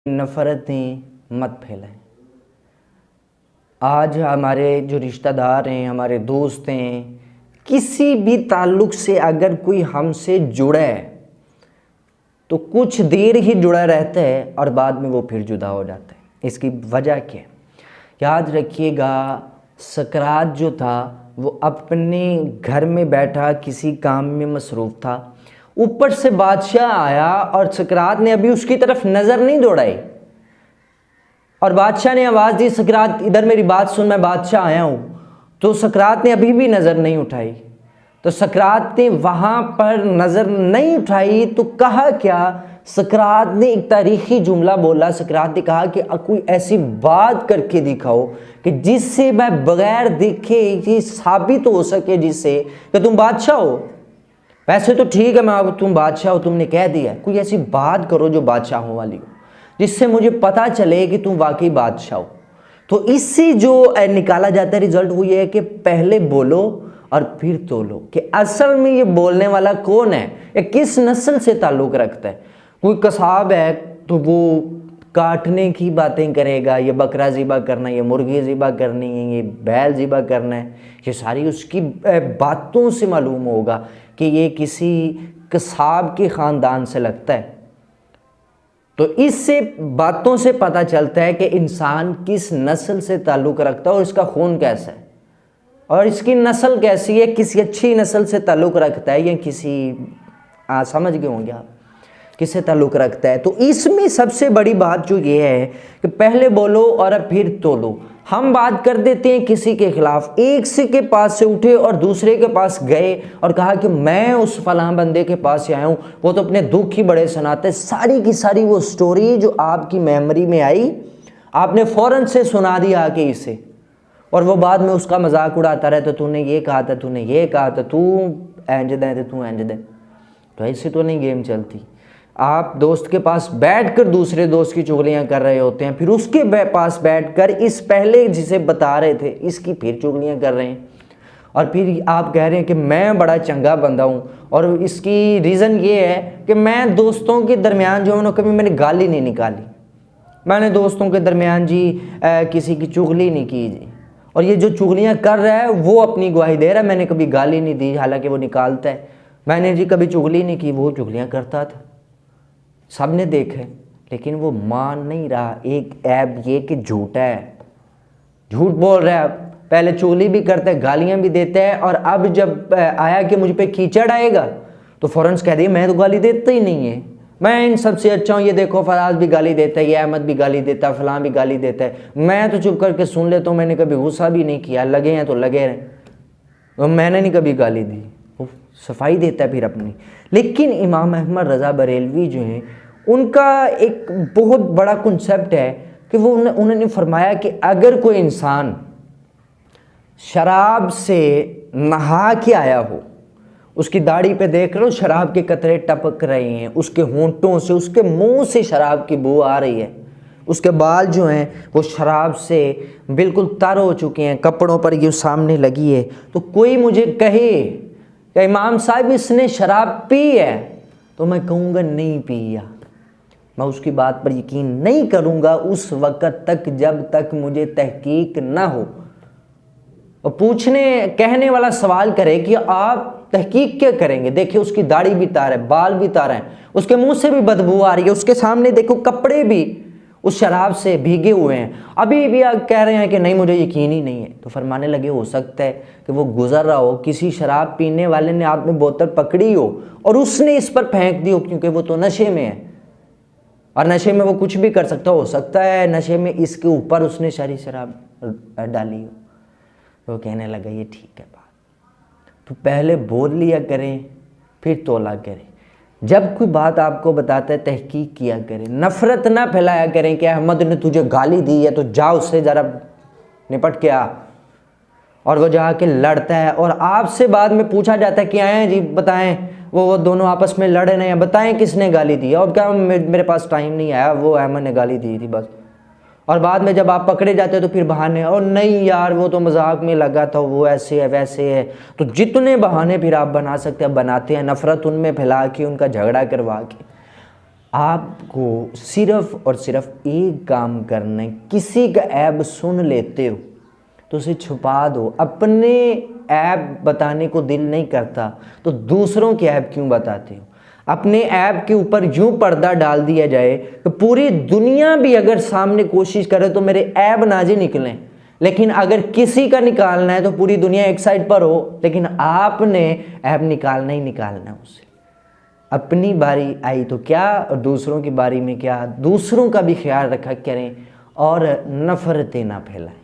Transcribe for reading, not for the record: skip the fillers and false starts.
नफ़रतें मत फैलाएं। आज हमारे जो रिश्तेदार हैं, हमारे दोस्त हैं, किसी भी ताल्लुक़ से अगर कोई हमसे जुड़ा है तो कुछ देर ही जुड़ा रहता है और बाद में वो फिर जुदा हो जाता है। इसकी वजह क्या है? याद रखिएगा, सकरात जो था वो अपने घर में बैठा किसी काम में मसरूफ़ था। ऊपर से बादशाह आया और सकरात ने अभी उसकी तरफ नज़र नहीं दौड़ाई और बादशाह ने आवाज़ दी, सकरात इधर मेरी बात सुन, मैं बादशाह आया हूँ। तो सकरात ने अभी भी नज़र नहीं उठाई। तो सकरात ने वहाँ पर नज़र नहीं उठाई तो कहा क्या? सकरात ने एक तारीख़ी जुमला बोला। सकरात ने कहा कि कोई ऐसी बात करके दिखाओ कि जिससे मैं बग़ैर देखे ये साबित हो सके जिससे कि तुम बादशाह हो। वैसे तो ठीक है, मैं तुम बादशाह हो, तुमने कह दिया, कोई ऐसी बात करो जो बादशाहों वाली हो, जिससे मुझे पता चले कि तुम वाकई बादशाह हो। तो इससे जो निकाला जाता है रिजल्ट वो ये है कि पहले बोलो और फिर तोलो कि असल में ये बोलने वाला कौन है, या किस नस्ल से ताल्लुक़ रखता है। कोई कसाब है तो वो काटने की बातें करेगा, ये बकरा ज़िबा करना, ये मुर्गी ज़िबा करनी है, ये बैल ज़िबा करना है, ये सारी उसकी बातों से मालूम होगा कि ये किसी कसाब के ख़ानदान से लगता है। तो इससे बातों से पता चलता है कि इंसान किस नस्ल से ताल्लुक़ रखता है और इसका खून कैसा है और इसकी नस्ल कैसी है, किसी अच्छी नस्ल से ताल्लुक़ रखता है या किसी समझ गए होंगे आप, किससे ताल्लुक़ रखता है। तो इसमें सबसे बड़ी बात जो ये है कि पहले बोलो और फिर तोलो। हम बात कर देते हैं किसी के ख़िलाफ़, एक से के पास से उठे और दूसरे के पास गए और कहा कि मैं उस फलां बंदे के पास से आया हूँ, वो तो अपने दुख ही बड़े सुनाते। सारी की सारी वो स्टोरी जो आपकी मेमोरी में आई आपने फ़ौरन से सुना दिया आके इसे, और वो बाद में उसका मजाक उड़ाता रहे, तो तूने ये कहा था, तूने ये कहा था, तू इंज दे तो तू इंज दे। तो ऐसे तो नहीं गेम चलती। आप दोस्त के पास बैठकर दूसरे दोस्त की चुगलियां कर रहे होते हैं, फिर उसके पास बैठकर इस पहले जिसे बता रहे थे इसकी फिर चुगलियां कर रहे हैं, और फिर आप कह रहे हैं कि मैं बड़ा चंगा बंदा हूँ। और इसकी रीज़न ये है कि मैं दोस्तों के दरमियान जो है ना कभी मैंने गाली नहीं निकाली, मैंने दोस्तों के दरमियान जी किसी की चुगली नहीं की जी। और ये जो चुगलियाँ कर रहा है वो अपनी गवाही दे रहा है, मैंने कभी गाली नहीं दी, हालांकि वो निकालता है मैंने जी कभी चुगली नहीं की, वो चुगलियाँ करता था, सब ने देखा, लेकिन वो मान नहीं रहा। एक ऐब ये कि झूठा है, झूठ बोल रहा है, पहले चुगली भी करता है, गालियाँ भी देता है, और अब जब आया कि मुझ पे कीचड़ आएगा तो फ़ौरन कह दिया मैं तो गाली देता ही नहीं है, मैं इन सबसे अच्छा हूँ। ये देखो फराज भी गाली देता है, ये अहमद भी गाली देता है, फलां भी गाली देता है, मैं तो चुप करके सुन लेता हूँ, मैंने कभी गुस्सा भी नहीं किया, लगे हैं तो लगे रहें, मैंने नहीं कभी गाली दी। वो सफाई देता है फिर अपनी। लेकिन इमाम अहमद रज़ा बरेलवी जो हैं उनका एक बहुत बड़ा कॉन्सेप्ट है कि वो उन्होंने फरमाया कि अगर कोई इंसान शराब से नहा के आया हो, उसकी दाढ़ी पे देख लो शराब के कतरे टपक रहे हैं, उसके होंठों से, उसके मुंह से शराब की बू आ रही है, उसके बाल जो हैं वो शराब से बिल्कुल तर हो चुके हैं, कपड़ों पर ये सामने लगी है, तो कोई मुझे कहे कि इमाम साहब इसने शराब पी है, तो मैं कहूँगा नहीं पिया, मैं उसकी बात पर यकीन नहीं करूँगा उस वक़्त तक जब तक मुझे तहकीक ना हो। और कहने वाला सवाल करे कि आप तहकीक क्या करेंगे, देखिए उसकी दाढ़ी भी तार है, बाल भी तार हैं, उसके मुंह से भी बदबू आ रही है, उसके सामने देखो कपड़े भी उस शराब से भीगे हुए हैं, अभी भी आप कह रहे हैं कि नहीं मुझे यकीन ही नहीं है। तो फरमाने लगे हो सकता है कि वो गुजर रहा हो, किसी शराब पीने वाले ने हाथ में बोतल पकड़ी हो और उसने इस पर फेंक दी हो, क्योंकि वो तो नशे में है और नशे में वो कुछ भी कर हो सकता है नशे में इसके ऊपर उसने सारी शराब डाली हो। तो कहने लगा ये ठीक है बात, तो पहले बोल लिया करें फिर तोला करें। जब कोई बात आपको बताता है तहकीक किया करें, नफ़रत ना फैलाया करें कि अहमद ने तुझे गाली दी है तो जा उससे ज़रा निपट के आ, और वो जाके लड़ता है और आपसे बाद में पूछा जाता है कि आए जी बताएं, वो दोनों आपस में लड़ रहे हैं, बताएं किसने गाली दी है, और क्या मेरे पास टाइम नहीं आया, वो अहमद ने गाली दी थी बस। और बाद में जब आप पकड़े जाते हो तो फिर बहाने, और नहीं यार वो तो मजाक में लगा था, वो ऐसे है वैसे है। तो जितने बहाने फिर आप बना सकते हैं बनाते हैं, नफ़रत उनमें फैला के, उनका झगड़ा करवा के। आपको सिर्फ और सिर्फ एक काम करना है, किसी का ऐब सुन लेते हो तो उसे छुपा दो। अपने ऐब बताने को दिल नहीं करता तो दूसरों के ऐब क्यों बताते हो? अपने ऐब के ऊपर यूं पर्दा डाल दिया जाए कि पूरी दुनिया भी अगर सामने कोशिश करे तो मेरे ऐब नाजे निकलें, लेकिन अगर किसी का निकालना है तो पूरी दुनिया एक साइड पर हो, लेकिन आपने ऐब निकालना ही निकालना है उसे। अपनी बारी आई तो क्या और दूसरों की बारी में क्या, दूसरों का भी ख्याल रखा करें और नफरतें ना फैलाएं।